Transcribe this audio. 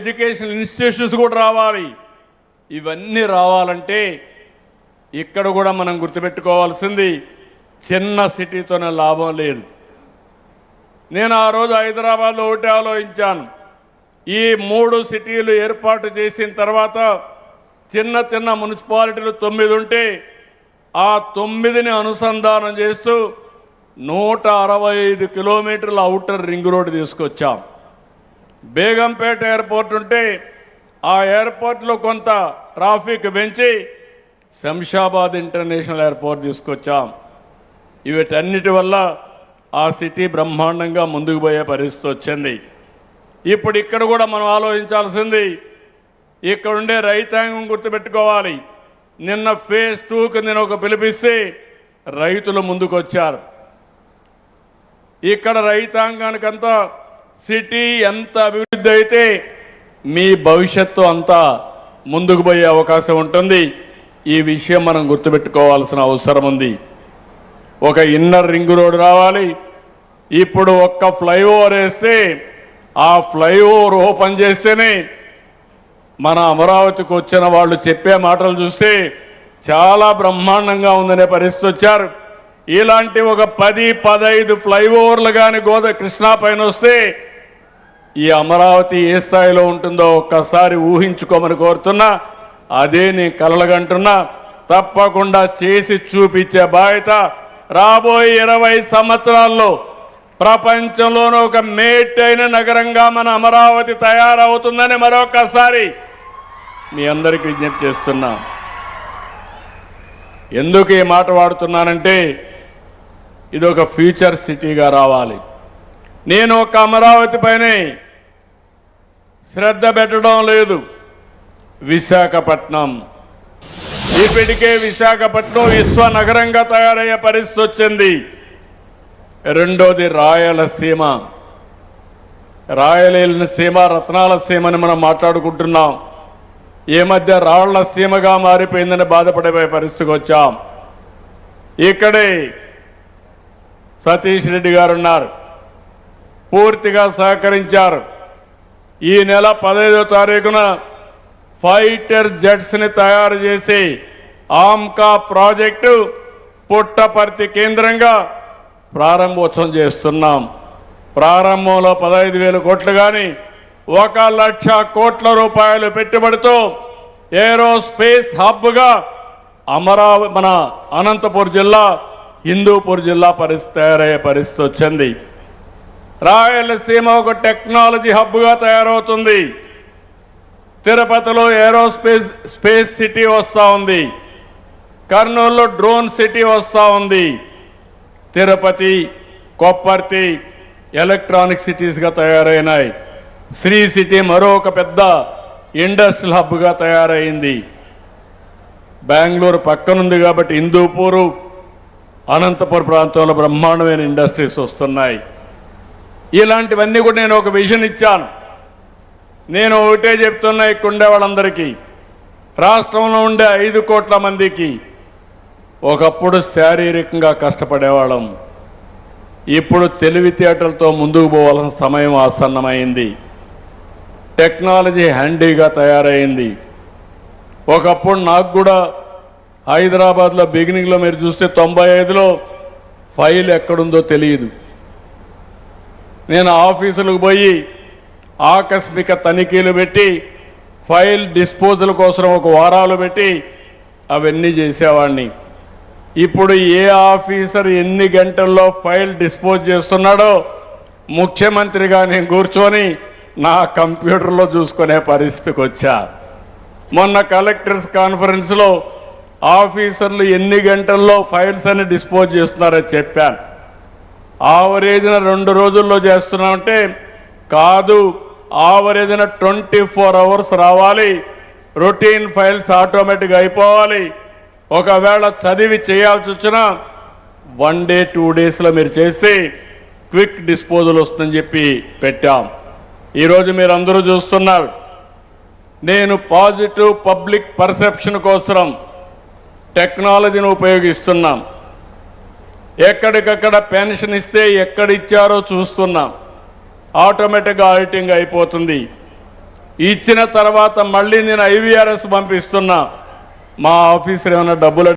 Education institutions కూడా రావాలి. ఇవన్నీ రావాలంటే ఇక్కడ కూడా మనం గుర్తుపెట్టుకోవాల్సింది చిన్న సిటీతోనే లాభం లేదు. నేను ఆ రోజు హైదరాబాద్లో ఒకటి ఆలోచించాను. ఈ 3 సిటీలు ఏర్పాటు చేసిన తర్వాత చిన్న చిన్న మున్సిపాలిటీలు 9 ఉంటే ఆ 9ని అనుసంధానం చేస్తూ 165 కిలోమీటర్ల ఔటర్ రింగ్ రోడ్ తీసుకొచ్చాం. బేగంపేట ఎయిర్పోర్ట్ ఉంటే ఆ ఎయిర్పోర్ట్లో కొంత ట్రాఫిక్ పెంచి శంషాబాద్ ఇంటర్నేషనల్ ఎయిర్పోర్ట్ తీసుకొచ్చాం. వీటన్నిటి వల్ల ఆ సిటీ బ్రహ్మాండంగా ముందుకు పోయే పరిస్థితి వచ్చింది. ఇప్పుడు ఇక్కడ కూడా మనం ఆలోచించాల్సింది, ఇక్కడ ఉండే రైతాంగం గుర్తుపెట్టుకోవాలి. నిన్న ఫేజ్ 2కి నేను ఒక పిలిపిస్తే రైతులు ముందుకు వచ్చారు. ఇక్కడ రైతాంగానికంతా సిటీ ఎంత అభివృద్ధి అయితే మీ భవిష్యత్తు అంతా ముందుకు పోయే అవకాశం ఉంటుంది. ఈ విషయం మనం గుర్తుపెట్టుకోవాల్సిన అవసరం ఉంది. ఒక ఇన్నర్ రింగ్ రోడ్ రావాలి. ఇప్పుడు ఒక్క ఫ్లైఓవర్ వేస్తే ఆ ఫ్లైఓవర్ ఓపెన్ చేస్తేనే మన అమరావతికి వచ్చిన వాళ్ళు చెప్పే మాటలు చూస్తే చాలా బ్రహ్మాండంగా ఉందనే పరిస్థితి వచ్చారు. ఇలాంటి ఒక 10-15 ఫ్లైఓవర్లు కానీ కృష్ణా పైన వస్తే ఈ అమరావతి ఏ స్థాయిలో ఉంటుందో ఒక్కసారి ఊహించుకోమని కోరుతున్నా. అదే నేను కలలుగంటున్నా. తప్పకుండా చేసి చూపించే బాధ్యత రాబోయే 20 సంవత్సరాల్లో ప్రపంచంలోనూ ఒక మేటైన నగరంగా మన అమరావతి తయారవుతుందని మరొకసారి మీ అందరికీ విజ్ఞప్తి చేస్తున్నా. ఎందుకు ఈ మాట వాడుతున్నానంటే ఇది ఒక ఫ్యూచర్ సిటీగా రావాలి. నేను ఒక అమరావతి పైనే శ్రద్ధ పెట్టడం లేదు. విశాఖపట్నం ఇప్పటికే విశాఖపట్నం విశ్వనగరంగా తయారయ్యే పరిస్థితి వచ్చింది. రెండోది రాయలసీమ. రాయలసీమ రత్నాల సీమని మనం మాట్లాడుకుంటున్నాం. ఈ మధ్య రాళ్ల సీమగా మారిపోయిందని బాధపడే పరిస్థితికి వచ్చాం. ఇక్కడే సతీష్ రెడ్డి గారు ఉన్నారు, పూర్తిగా సహకరించారు. ఈ నెల 15వ తారీఖున ఫైటర్ జెట్స్ని తయారు చేసి ఆమ్కా ప్రాజెక్టు పుట్టపర్తి కేంద్రంగా ప్రారంభోత్సవం చేస్తున్నాం. ప్రారంభంలో 15,000 కోట్లు కానీ 1,00,000 కోట్ల రూపాయలు పెట్టుబడితో ఏరోస్పేస్ హబ్గా అమరావతి మన అనంతపురం జిల్లా హిందూపూర్ జిల్లా తయారయ్యే పరిస్థితి వచ్చింది. రాయలసీమ ఒక టెక్నాలజీ హబ్గా తయారవుతుంది. తిరుపతిలో స్పేస్ సిటీ వస్తూ ఉంది. కర్నూలులో డ్రోన్ సిటీ వస్తూ ఉంది. తిరుపతి కొప్పర్తి ఎలక్ట్రానిక్ సిటీస్గా తయారైనాయి. శ్రీ సిటీ మరో ఒక పెద్ద ఇండస్ట్రియల్ హబ్గా తయారైంది. బెంగళూరు పక్కనుంది కాబట్టి హిందూపూరు అనంతపురం ప్రాంతంలో బ్రహ్మాండమైన ఇండస్ట్రీస్ వస్తున్నాయి. ఇలాంటివన్నీ కూడా నేను ఒక విజన్ ఇచ్చాను. నేను ఒకటే చెప్తున్నా, ఇక్కడ ఉండే వాళ్ళందరికీ, రాష్ట్రంలో ఉండే 5 కోట్ల మందికి ఒకప్పుడు శారీరకంగా కష్టపడేవాళ్ళం. ఇప్పుడు తెలివితేటలతో ముందుకు పోవాల్సిన సమయం ఆసన్నమైంది. టెక్నాలజీ హ్యాండీగా తయారైంది. ఒకప్పుడు నాకు కూడా హైదరాబాద్లో బిగినింగ్లో మీరు చూస్తే 95లో ఫైల్ ఎక్కడుందో తెలియదు. నేను ఆఫీసులకు పోయి ఆకస్మిక తనిఖీలు పెట్టి ఫైల్ డిస్పోజల్ కోసం ఒక వారాలు పెట్టి అవన్నీ చేసేవాడిని. ఇప్పుడు ఏ ఆఫీసర్ ఎన్ని గంటల్లో ఫైల్ డిస్పోజ్ చేస్తున్నాడో ముఖ్యమంత్రిగా నేను కూర్చొని నా కంప్యూటర్లో చూసుకునే పరిస్థితికి వచ్చా. మొన్న కలెక్టర్స్ కాన్ఫరెన్స్లో ఆఫీసర్లు ఎన్ని గంటల్లో ఫైల్స్ అని డిస్పోజ్ చేస్తున్నారో చెప్పాను. ఆవరేజ్న 2 రోజుల్లో చేస్తున్నామంటే కాదు, ఆవరేజ్న 24 అవర్స్ రావాలి. రొటీన్ ఫైల్స్ ఆటోమేటిక్గా అయిపోవాలి. ఒకవేళ చదివి చేయాల్సి వచ్చినా 1 డే 2 డేస్లో మీరు చేస్తే క్విక్ డిస్పోజల్ వస్తుందని చెప్పి పెట్టాం. ఈరోజు మీరు అందరూ చూస్తున్నారు, నేను పాజిటివ్ పబ్లిక్ పర్సెప్షన్ కోసం టెక్నాలజీని ఉపయోగిస్తున్నాం. ఎక్కడికక్కడ పెన్షన్ ఇస్తే ఎక్కడిచ్చారో చూస్తున్నాం. ఆటోమేటిక్గా ఆడిటింగ్ అయిపోతుంది. ఇచ్చిన తర్వాత మళ్ళీ నేను IVRS పంపిస్తున్నా. మా ఆఫీసర్ ఏమైనా డబ్బులు